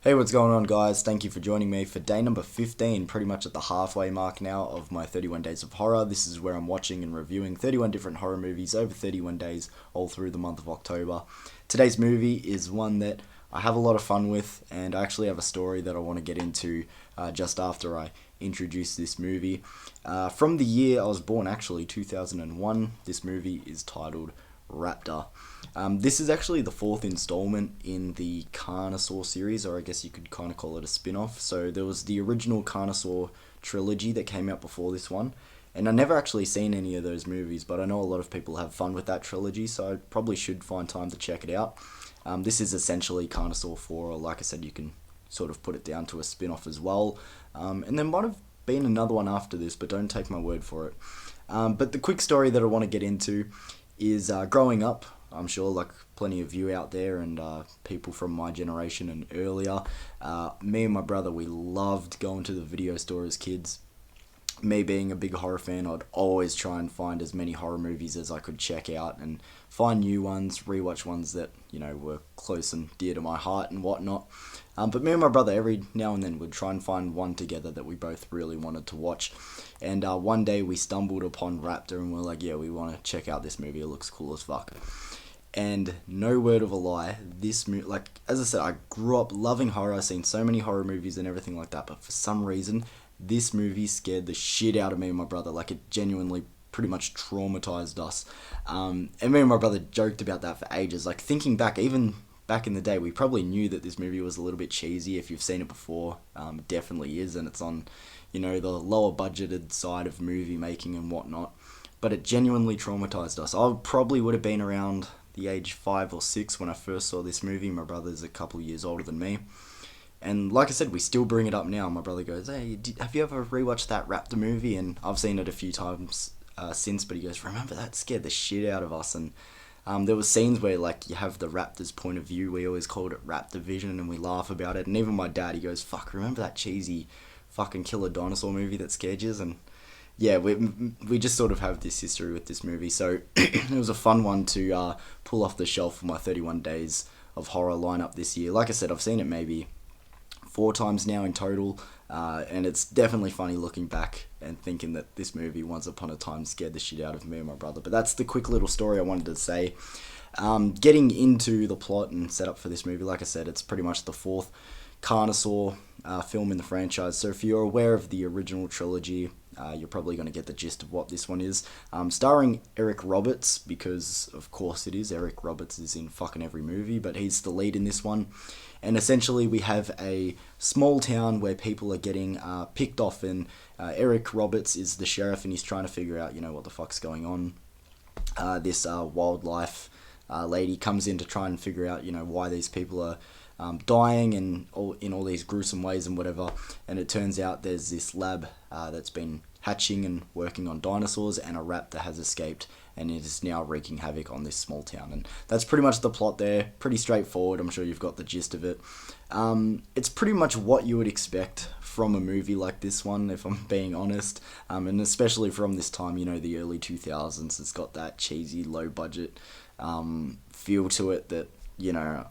Hey, what's going on, guys? Thank you for joining me for day number 15, pretty much at the halfway mark now of my 31 Days of Horror. This is where I'm watching and reviewing 31 different horror movies over 31 days, all through the month of October. Today's movie is one that I have a lot of fun with, and I actually have a story that I want to get into just after I introduce this movie. From the year I was born, actually, 2001, this movie is titled Raptor. This is actually the fourth installment in the Carnosaur series, or I guess you could kind of call it a spin-off. So there was the original Carnosaur trilogy that came out before this one, and I never actually seen any of those movies, but I know a lot of people have fun with that trilogy, so I probably should find time to check it out. This is essentially Carnosaur 4, or like I said, you can sort of put it down to a spin-off as well. And there might have been another one after this, but don't take my word for it. But the quick story that I want to get into is growing up. I'm sure, like plenty of you out there and people from my generation and earlier, me and my brother, we loved going to the video store as kids. Me being a big horror fan, I'd always try and find as many horror movies as I could check out and find new ones, rewatch ones that, were close and dear to my heart and whatnot. But me and my brother, every now and then, would try and find one together that we both really wanted to watch. And one day we stumbled upon Raptor and we're like, yeah, we want to check out this movie. It looks cool as fuck. And no word of a lie, this movie, like, as I said, I grew up loving horror. I've seen so many horror movies and everything like that, but for some reason, this movie scared the shit out of me and my brother. Like, it genuinely pretty much traumatized us. And me and my brother joked about that for ages. Like, thinking back, even back in the day, we probably knew that this movie was a little bit cheesy. If you've seen it before, it definitely is, and it's on, the lower budgeted side of movie making and whatnot. But it genuinely traumatized us. I probably would have been around the age 5 or 6 when I first saw this movie. My brother's a couple years older than me. And like I said, we still bring it up now. My brother goes, hey, have you ever rewatched that Raptor movie? And I've seen it a few times since, but he goes, remember that scared the shit out of us. And there was scenes where, like, you have the Raptor's point of view. We always called it Raptor Vision, and we laugh about it. And even my dad, he goes, fuck, remember that cheesy fucking killer dinosaur movie that scared you? And yeah, we just sort of have this history with this movie. So it was a fun one to pull off the shelf for my 31 Days of Horror lineup this year. Like I said, I've seen it maybe 4 times now in total, and it's definitely funny looking back and thinking that this movie once upon a time scared the shit out of me and my brother. But that's the quick little story I wanted to say. Getting into the plot and setup for this movie, like I said, it's pretty much the 4th Carnosaur film in the franchise. So if you're aware of the original trilogy, you're probably going to get the gist of what this one is. Starring Eric Roberts, because of course it is. Eric Roberts is in fucking every movie, but he's the lead in this one. And essentially we have a small town where people are getting picked off, and Eric Roberts is the sheriff, and he's trying to figure out, what the fuck's going on. This wildlife lady comes in to try and figure out, why these people are dying and in all these gruesome ways and whatever. And it turns out there's this lab that's been hatching and working on dinosaurs, and a raptor has escaped and it is now wreaking havoc on this small town. And that's pretty much the plot there. Pretty straightforward. I'm sure you've got the gist of it. It's pretty much what you would expect from a movie like this one, if I'm being honest. And especially from this time, the early 2000s. It's got that cheesy, low budget feel to it that,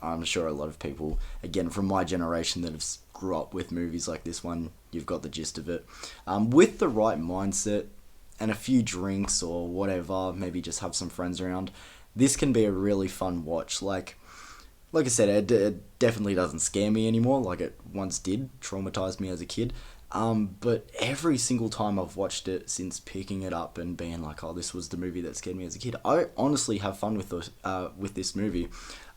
I'm sure a lot of people, again, from my generation that have grew up with movies like this one, you've got the gist of it. With the right mindset and a few drinks or whatever, maybe just have some friends around, this can be a really fun watch. Like I said, it definitely doesn't scare me anymore like it once did, traumatized me as a kid. But every single time I've watched it since picking it up and being like, oh, this was the movie that scared me as a kid, I honestly have fun with this movie.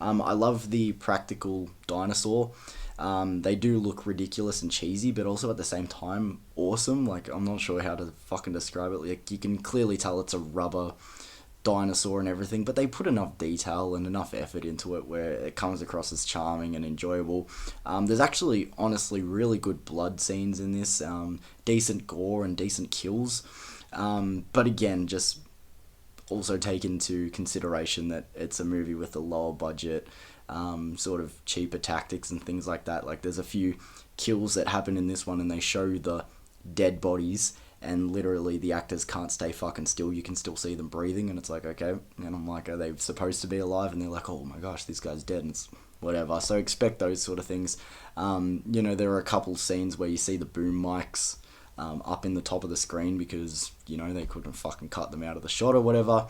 I love the practical dinosaur. They do look ridiculous and cheesy, but also at the same time awesome. Like, I'm not sure how to fucking describe it. Like, you can clearly tell it's a rubber dinosaur and everything, but they put enough detail and enough effort into it where it comes across as charming and enjoyable. There's actually, honestly, really good blood scenes in this, decent gore and decent kills, but again, just also take into consideration that it's a movie with a lower budget, sort of cheaper tactics and things like that. Like, there's a few kills that happen in this one and they show the dead bodies, and literally the actors can't stay fucking still. You can still see them breathing, and it's like, okay. And I'm like, are they supposed to be alive? And they're like, oh my gosh, this guy's dead. And it's whatever. So expect those sort of things. There are a couple scenes where you see the boom mics up in the top of the screen because, they couldn't fucking cut them out of the shot or whatever.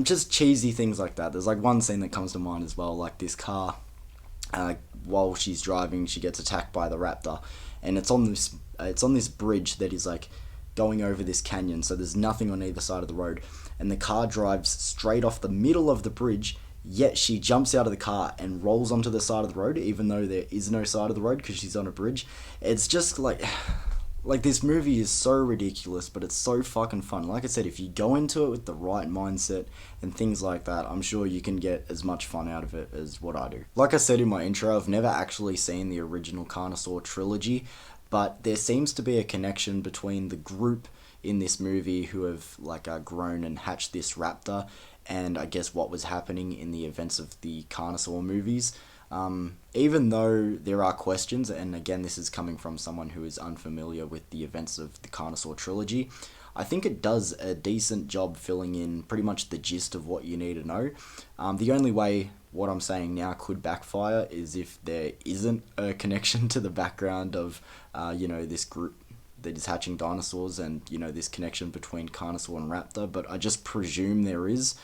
Just cheesy things like that. There's like one scene that comes to mind as well, like this car, while she's driving, she gets attacked by the Raptor, and it's on this bridge that is like going over this canyon, so there's nothing on either side of the road, and the car drives straight off the middle of the bridge, yet she jumps out of the car and rolls onto the side of the road, even though there is no side of the road because she's on a bridge. It's just like this movie is so ridiculous, but it's so fucking fun. Like I said, if you go into it with the right mindset and things like that, I'm sure you can get as much fun out of it as what I do. Like I said in my intro, I've never actually seen the original Carnosaur trilogy, but there seems to be a connection between the group in this movie who have grown and hatched this raptor, and I guess what was happening in the events of the Carnosaur movies. Even though there are questions, and again this is coming from someone who is unfamiliar with the events of the Carnosaur trilogy, I think it does a decent job filling in pretty much the gist of what you need to know. The only way what I'm saying now could backfire is if there isn't a connection to the background of, this group that is hatching dinosaurs and, this connection between Carnosaur and Raptor, but I just presume there is.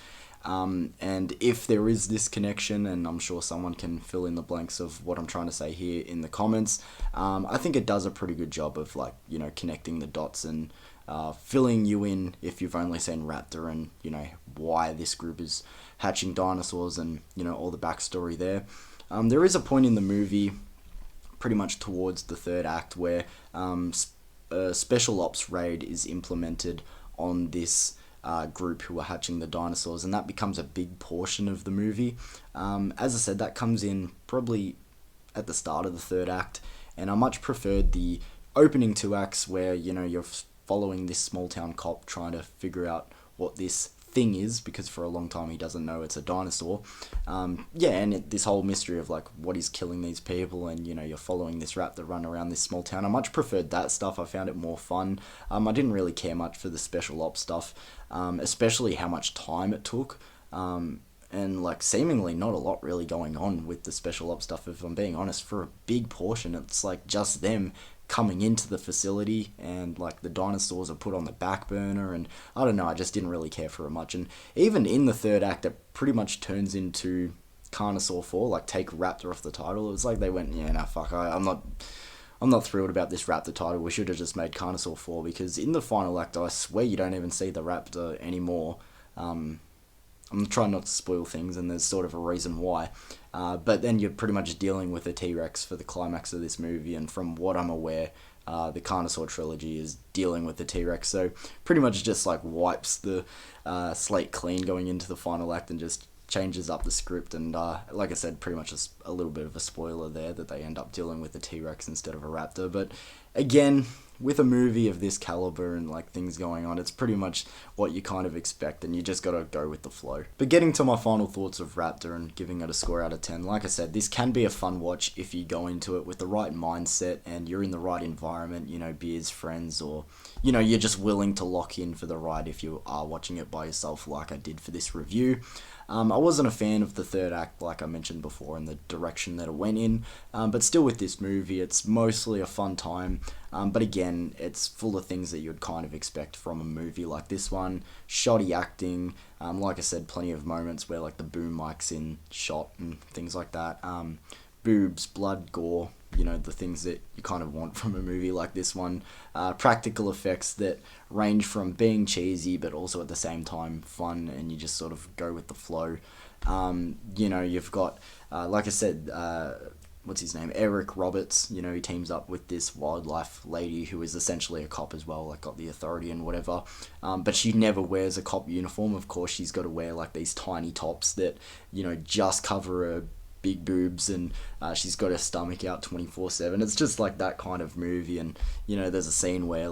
And if there is this connection, and I'm sure someone can fill in the blanks of what I'm trying to say here in the comments, I think it does a pretty good job of connecting the dots and filling you in if you've only seen Raptor and why this group is hatching dinosaurs and all the backstory there. There is a point in the movie pretty much towards the third act where a special ops raid is implemented on this group who are hatching the dinosaurs, and that becomes a big portion of the movie. As I said, that comes in probably at the start of the third act, and I much preferred the opening two acts where you're following this small town cop trying to figure out what this thing is, because for a long time he doesn't know it's a dinosaur. This whole mystery of what is killing these people, and you're following this raptor run around this small town. I much preferred that stuff. I found it more fun. I didn't really care much for the special ops stuff, especially how much time it took. And seemingly not a lot really going on with the special ops stuff, if I'm being honest. For a big portion, it's just them coming into the facility, and the dinosaurs are put on the back burner, and I don't know, I just didn't really care for it much. And even in the third act, it pretty much turns into Carnosaur 4, take Raptor off the title. It was they went, fuck, I'm not thrilled about this Raptor title, we should have just made Carnosaur 4, because in the final act, I swear you don't even see the Raptor anymore. I'm trying not to spoil things, and there's sort of a reason why. But then you're pretty much dealing with a T-Rex for the climax of this movie, and from what I'm aware, the Carnosaur trilogy is dealing with the T-Rex, so pretty much just wipes the slate clean going into the final act and just changes up the script. And like I said, pretty much just a little bit of a spoiler there that they end up dealing with the T-Rex instead of a raptor. But again, with a movie of this caliber and things going on, it's pretty much what you kind of expect, and you just gotta go with the flow. But getting to my final thoughts of Raptor and giving it a score out of 10, like I said, this can be a fun watch if you go into it with the right mindset and you're in the right environment, beers, friends, or you're just willing to lock in for the ride if you are watching it by yourself like I did for this review. I wasn't a fan of the third act, like I mentioned before, and the direction that it went in, but still with this movie, it's mostly a fun time. But again, it's full of things that you'd kind of expect from a movie like this one. Shoddy acting, like I said, plenty of moments where the boom mic's in shot and things like that. Boobs, blood, gore, the things that you kind of want from a movie like this one. Practical effects that range from being cheesy but also at the same time fun, and you just sort of go with the flow. You've got, like I said, what's his name? Eric Roberts, he teams up with this wildlife lady who is essentially a cop as well, got the authority and whatever. But she never wears a cop uniform. Of course, she's got to wear these tiny tops that, just cover her big boobs, and she's got her stomach out 24/7. It's just that kind of movie. And, there's a scene where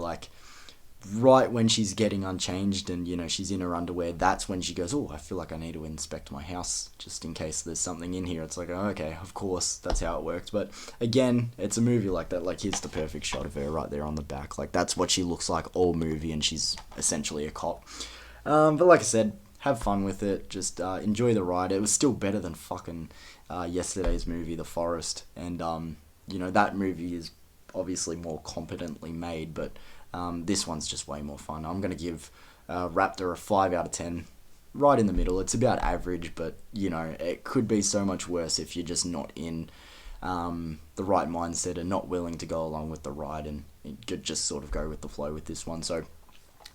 right when she's getting unchanged and, she's in her underwear, that's when she goes, oh, I feel like I need to inspect my house just in case there's something in here. It's oh, okay, of course, that's how it works. But again, it's a movie like that. Here's the perfect shot of her right there on the back. That's what she looks like all movie, and she's essentially a cop. But like I said, have fun with it. Just enjoy the ride. It was still better than fucking yesterday's movie, The Forest, and that movie is obviously more competently made, but this one's just way more fun. I'm gonna give Raptor a 5 out of 10. Right in the middle. It's about average, but it could be so much worse if you're just not in the right mindset and not willing to go along with the ride, and just sort of go with the flow with this one. So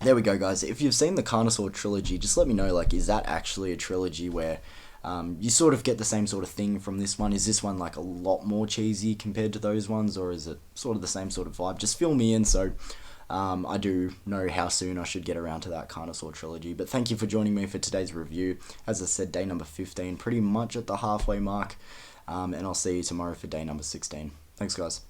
there we go, guys. If you've seen the Carnosaur trilogy, just let me know, like, is that actually a trilogy where you sort of get the same sort of thing from this one? Is this one like a lot more cheesy compared to those ones, or is it sort of the same sort of vibe? Just fill me in, so I do know how soon I should get around to that Carnosaur trilogy. But thank you for joining me for today's review. As I said, day number 15, pretty much at the halfway mark. And I'll see you tomorrow for day number 16. Thanks, guys.